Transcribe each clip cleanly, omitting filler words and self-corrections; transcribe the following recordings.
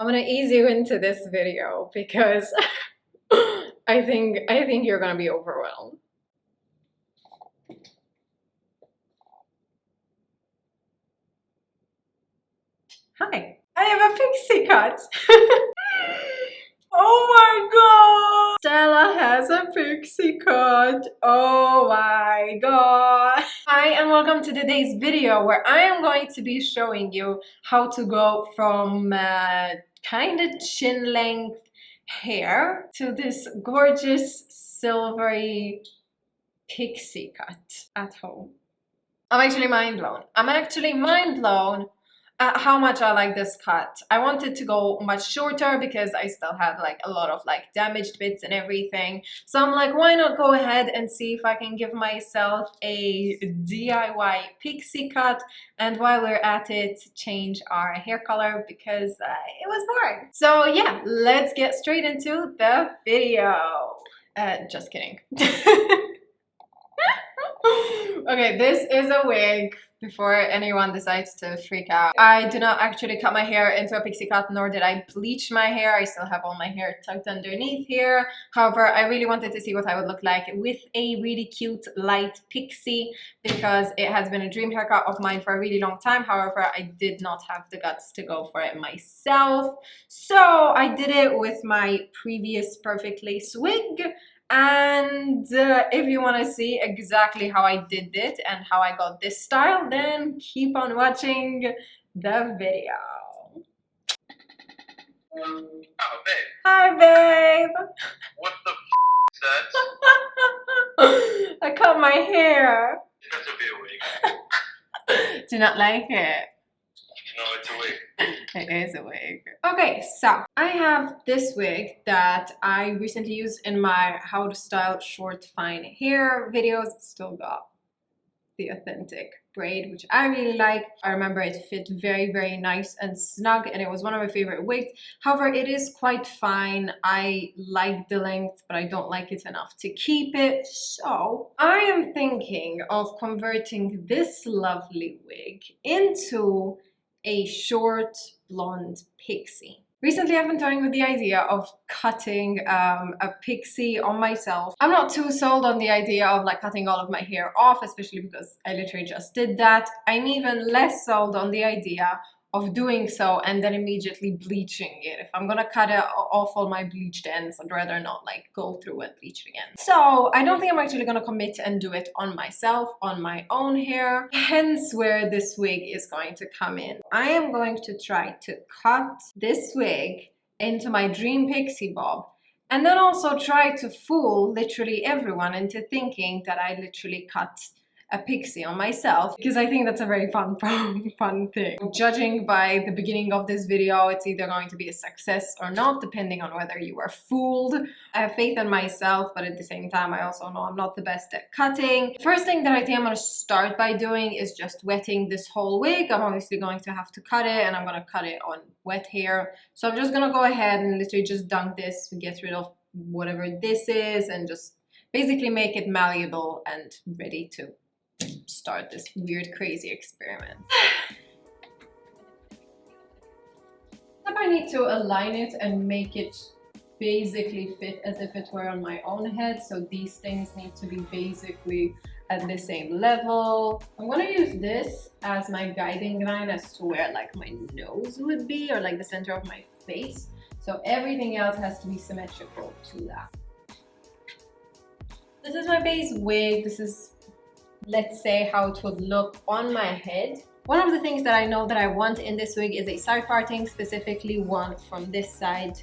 I'm gonna ease you into this video because I think you're gonna be overwhelmed. Hi, I have a pixie cut. Oh my god! Stella has a pixie cut. Oh my god! Hi and welcome to today's video where I am going to be showing you how to go from kind of chin length hair to this gorgeous silvery pixie cut at home. I'm actually mind blown. I'm actually mind blown at how much I like this cut. I wanted to go much shorter because I still had like a lot of like damaged bits and everything. So I'm like, why not go ahead and see if I can give myself a DIY pixie cut, and while we're at it, change our hair color because it was boring. So yeah, let's get straight into the video. Just kidding. Okay, this is a wig before anyone decides to freak out. I do not actually cut my hair into a pixie cut, nor did I bleach my hair. I still have all my hair tucked underneath here. However, I really wanted to see what I would look like with a really cute light pixie because it has been a dream haircut of mine for a really long time. However, I did not have the guts to go for it myself. So I did it with my previous perfect lace wig. And if you want to see exactly how I did it and how I got this style, then keep on watching the video. Oh, babe. Hi, babe. What the f is that? I cut my hair. It has to be a wig. Do you not like it? No, it's a wig. It is a wig. Okay, so I have this wig that I recently used in my how to style short fine hair videos. It's still got the authentic braid, which I really like. I remember it fit very, very nice and snug, and it was one of my favorite wigs. However, it is quite fine. I like the length, but I don't like it enough to keep it. So I am thinking of converting this lovely wig into a short blonde pixie. Recently, I've been toying with the idea of cutting a pixie on myself. I'm not too sold on the idea of like cutting all of my hair off, especially because I literally just did that. I'm even less sold on the idea of doing so and then immediately bleaching it. If I'm gonna cut off all my bleached ends, I'd rather not like go through and bleach it again. So I don't think I'm actually gonna commit and do it on myself, on my own hair, hence where this wig is going to come in. I am going to try to cut this wig into my dream pixie bob, and then also try to fool literally everyone into thinking that I literally cut a pixie on myself, because I think that's a very fun thing. Judging by the beginning of this video, it's either going to be a success or not, depending on whether you are fooled. I have faith in myself, but at the same time, I also know I'm not the best at cutting. First thing that I think I'm going to start by doing is just wetting this whole wig. I'm obviously going to have to cut it, and I'm going to cut it on wet hair. So I'm just going to go ahead and literally just dunk this, get rid of whatever this is, and just basically make it malleable and ready to start this weird, crazy experiment. I need to align it and make it basically fit as if it were on my own head. So these things need to be basically at the same level. I'm gonna use this as my guiding line as to where like my nose would be, or like the center of my face. So everything else has to be symmetrical to that. This is my base wig. This is, let's say, how it would look on my head. One of the things that I know that I want in this wig is a side parting, specifically one from this side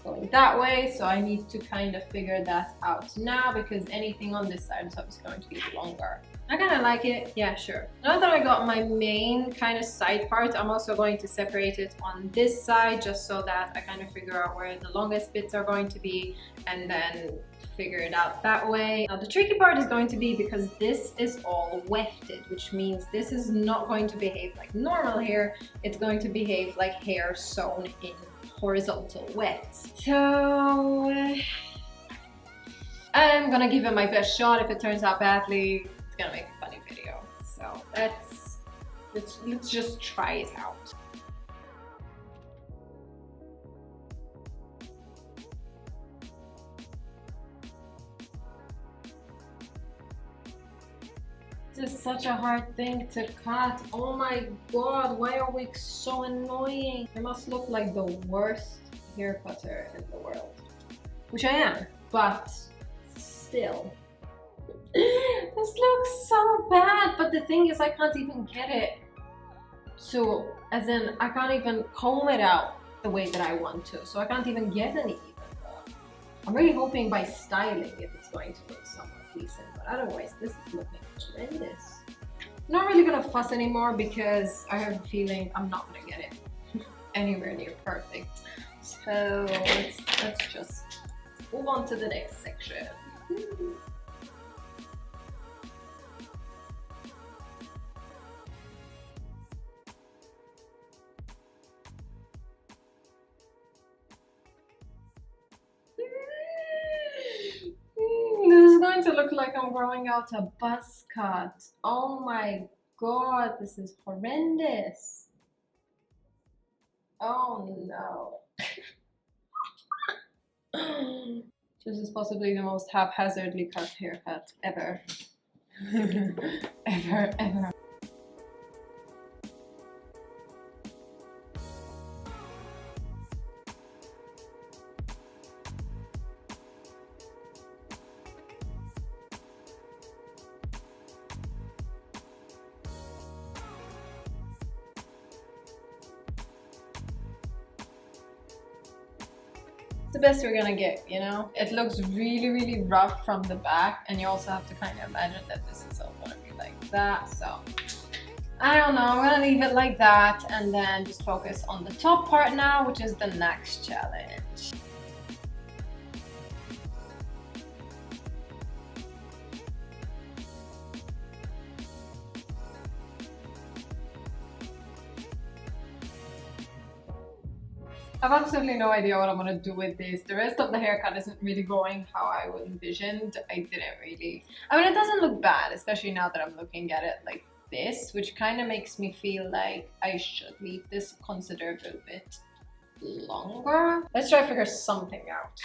going that way. So I need to kind of figure that out now, because anything on this side is obviously going to be longer. I kind of like it, yeah, sure. Now that I got my main kind of side part, I'm also going to separate it on this side, just so that I kind of figure out where the longest bits are going to be, and then figure it out that way. Now the tricky part is going to be because this is all wefted, which means this is not going to behave like normal hair. It's going to behave like hair sewn in horizontal wet. So I'm gonna give it my best shot. If it turns out badly, it's gonna make a funny video. So let's just try it out. This is such a hard thing to cut. Oh my god, why are wigs so annoying? I must look like the worst hair cutter in the world. Which I am, but still. This looks so bad, but the thing is I can't even get it. So, as in, I can't even comb it out the way that I want to. So I can't even get any even. I'm really hoping by styling it, it's going to look somewhat decent, but otherwise this is looking horrendous. I'm not really gonna fuss anymore because I have a feeling I'm not gonna get it anywhere near perfect. So let's just move on to the next section. This is going to look like I'm growing out a buzz cut. Oh my god, this is horrendous. Oh no. This is possibly the most haphazardly cut haircut ever. ever. The best we're gonna get, you know? It looks really rough from the back, and you also have to kind of imagine that this is all gonna be like that. So I don't know, I'm gonna leave it like that and then just focus on the top part now, which is the next challenge. I have absolutely no idea what I'm gonna do with this. The rest of the haircut isn't really going how I envisioned. I didn't really... I mean, it doesn't look bad, especially now that I'm looking at it like this, which kind of makes me feel like I should leave this a considerable bit longer. Let's try to figure something out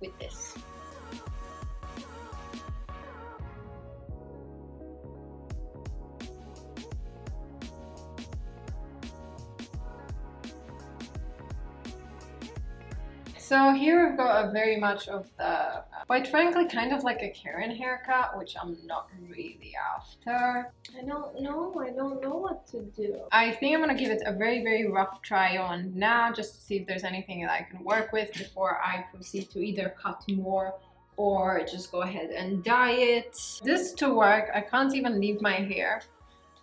with this. So here we've got a very much of the, quite frankly, kind of like a Karen haircut, which I'm not really after. I don't know what to do. I think I'm gonna give it a very rough try on now, just to see if there's anything that I can work with before I proceed to either cut more or just go ahead and dye it. This to work, I can't even leave my hair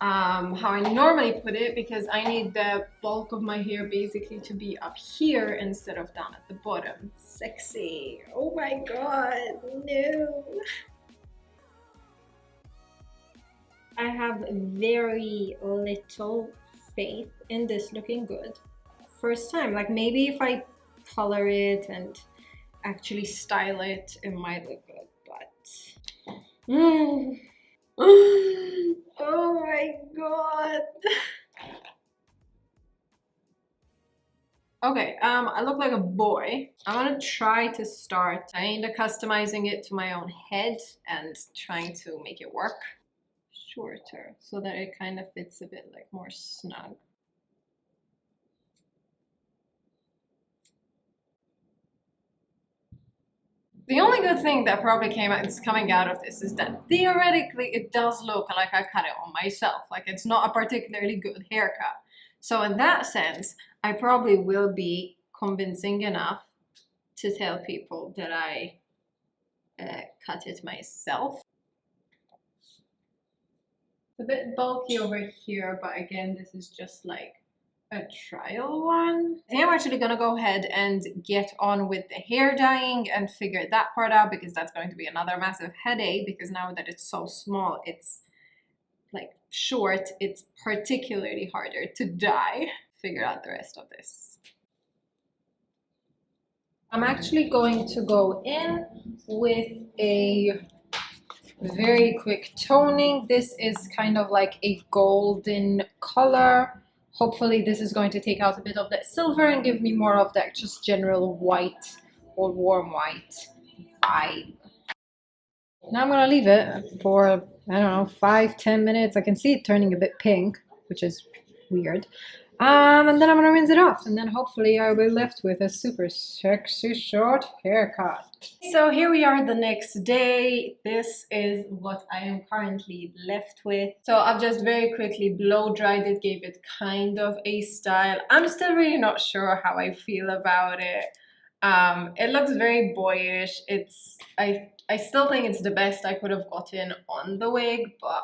how I normally put it, because I need the bulk of my hair basically to be up here instead of down at the bottom. Sexy. Oh my god, no. I have very little faith in this looking good. First time, like maybe if I color it and actually style it, it might look good, but... Oh my god. Okay, I look like a boy. I'm gonna try to start kind of customizing it to my own head and trying to make it work shorter so that it kind of fits a bit like more snug. The only good thing that probably is coming out of this is that theoretically it does look like I cut it on myself. Like, it's not a particularly good haircut. So in that sense, I probably will be convincing enough to tell people that I cut it myself. It's a bit bulky over here, but again, this is just like a trial one. I think I'm actually gonna go ahead and get on with the hair dyeing and figure that part out, because that's going to be another massive headache, because now that it's so small, it's like short, it's particularly harder to dye. Figure out the rest of this. I'm actually going to go in with a very quick toning. This is kind of like a golden color. Hopefully this is going to take out a bit of that silver and give me more of that just general white or warm white vibe. Now I'm gonna leave it for, I don't know, 5-10 minutes. I can see it turning a bit pink, which is weird. And then I'm gonna rinse it off, and then hopefully I will be left with a super sexy short haircut. So here we are the next day. This is what I am currently left with. So I've just very quickly blow dried it, gave it kind of a style. I'm still really not sure how I feel about it. It looks very boyish. I still think it's the best I could have gotten on the wig, but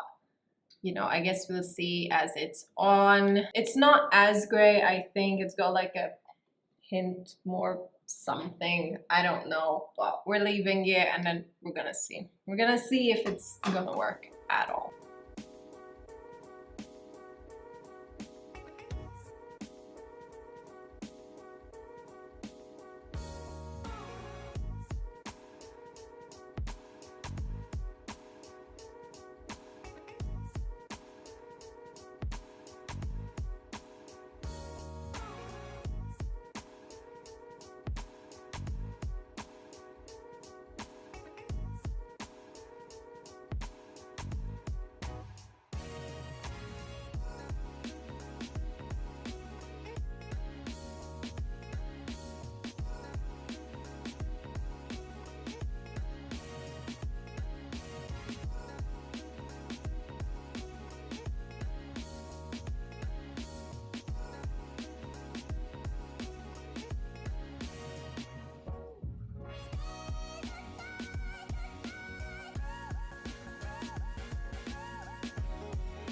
you know, I guess we'll see as it's on. It's not as gray. I think it's got like a hint more something. I don't know, but we're leaving it and then we're gonna see. We're gonna see if it's gonna work at all.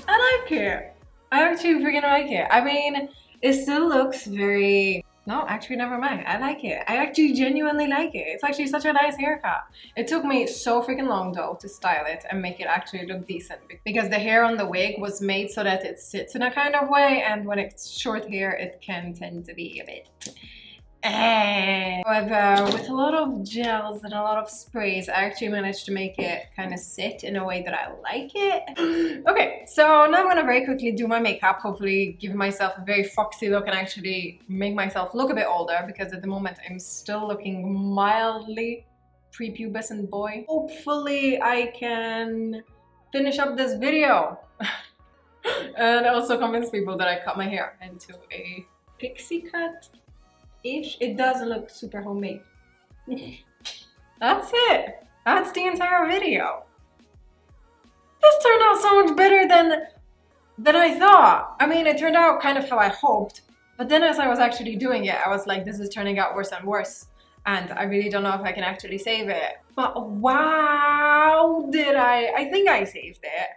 I like it. I actually freaking like it. I mean, it still looks very... No, actually, never mind. I like it. I actually genuinely like it. It's actually such a nice haircut. It took me so freaking long, though, to style it and make it actually look decent. Because the hair on the wig was made so that it sits in a kind of way, and when it's short hair, it can tend to be a bit... However, with a lot of gels and a lot of sprays, I actually managed to make it kind of sit in a way that I like it. Okay, so now I'm gonna very quickly do my makeup, hopefully give myself a very foxy look and actually make myself look a bit older, because at the moment I'm still looking mildly prepubescent boy. Hopefully I can finish up this video and also convince people that I cut my hair into a pixie cut. It does look super homemade. That's it. That's the entire video. This turned out so much better than I thought. I mean, it turned out kind of how I hoped, but then as I was actually doing it, I was like, this is turning out worse and worse, and I really don't know if I can actually save it. But wow, did I think I saved it.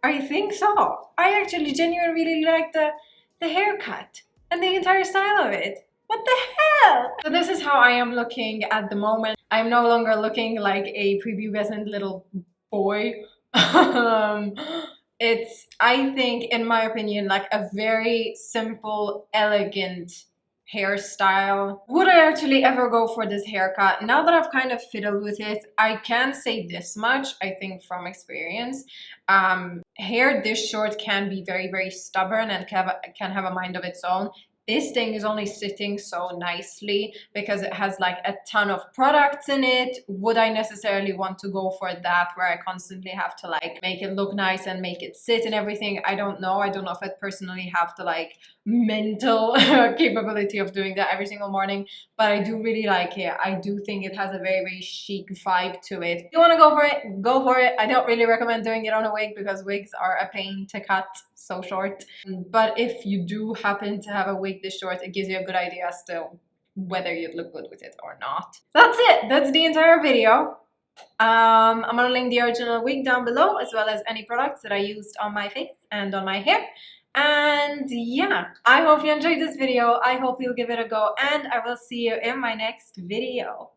I think so. I actually genuinely really like the haircut and the entire style of it. What the hell? So this is how I am looking at the moment. I'm no longer looking like a prepubescent little boy. It's, I think, in my opinion, like a very simple, elegant hairstyle. Would I actually ever go for this haircut? Now that I've kind of fiddled with it, I can say this much, I think, from experience. Hair this short can be very, very stubborn and can have a mind of its own. This thing is only sitting so nicely because it has like a ton of products in it. Would I necessarily want to go for that where I constantly have to like make it look nice and make it sit and everything? I don't know. I don't know if I personally have the like mental capability of doing that every single morning, but I do really like it. I do think it has a very, very chic vibe to it. If you want to go for it, go for it. I don't really recommend doing it on a wig because wigs are a pain to cut so short. But if you do happen to have a wig this short, it gives you a good idea as to whether you'd look good with it or not. That's it. That's the entire video. I'm gonna link the original wig down below, as well as any products that I used on my face and on my hair. And yeah, I hope you enjoyed this video. I hope you'll give it a go, and I will see you in my next video.